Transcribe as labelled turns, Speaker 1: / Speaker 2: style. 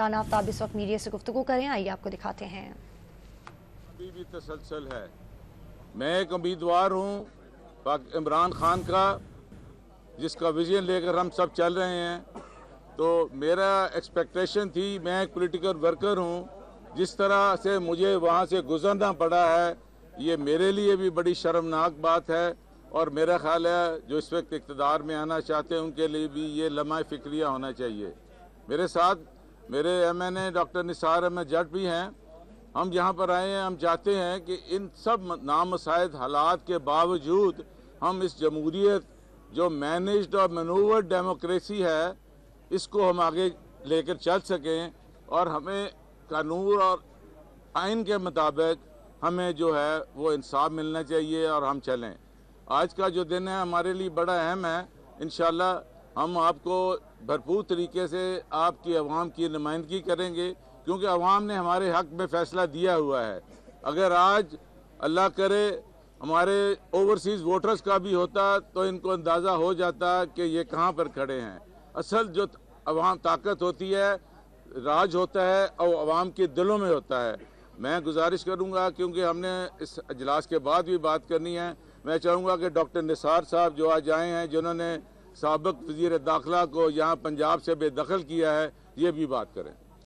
Speaker 1: राना आफ्ताब इस वक्त मीडिया से गुफ्तगू करें, आइए आपको दिखाते हैं।
Speaker 2: अभी भी तसलसल है। मैं एक उम्मीदवार हूँ इमरान खान का, जिसका विजन लेकर हम सब चल रहे हैं। तो मेरा एक्सपेक्टेशन थी, मैं एक पॉलिटिकल वर्कर हूँ, जिस तरह से मुझे वहाँ से गुजरना पड़ा है, ये मेरे लिए भी बड़ी शर्मनाक बात है। और मेरा ख्याल है जो इस वक्त इक़्तिदार में आना चाहते हैं उनके लिए भी ये लम्हा फ़िक्रिया होना चाहिए। मेरे साथ मेरे MNA डॉक्टर निसार अहमद जट भी हैं। हम यहाँ पर आए हैं, हम चाहते हैं कि इन सब नामसाइद हालात के बावजूद हम इस जमहूरियत जो मैनेज्ड और मैनूवर्ड डेमोक्रेसी है, इसको हम आगे लेकर चल सकें और हमें कानून और आइन के मुताबिक हमें जो है वो इंसाफ मिलना चाहिए और हम चलें। आज का जो दिन है हमारे लिए बड़ा अहम है। इंशाल्लाह हम आपको भरपूर तरीके से आपकी आवाम की नुमाइंदगी करेंगे, क्योंकि आवाम ने हमारे हक़ में फ़ैसला दिया हुआ है। अगर आज अल्लाह करे हमारे ओवरसीज़ वोटर्स का भी होता तो इनको अंदाज़ा हो जाता कि ये कहाँ पर खड़े हैं। असल जो अवाम ताकत होती है, राज होता है और अवाम के दिलों में होता है। मैं गुजारिश करूँगा, क्योंकि हमने इस अजलास के बाद भी बात करनी है, मैं चाहूँगा कि डॉक्टर निसार साहब जो आज आए हैं, जिन्होंने साबिक़ वज़ीर दाखिला को यहाँ पंजाब से बेदखल किया है, ये भी बात करें।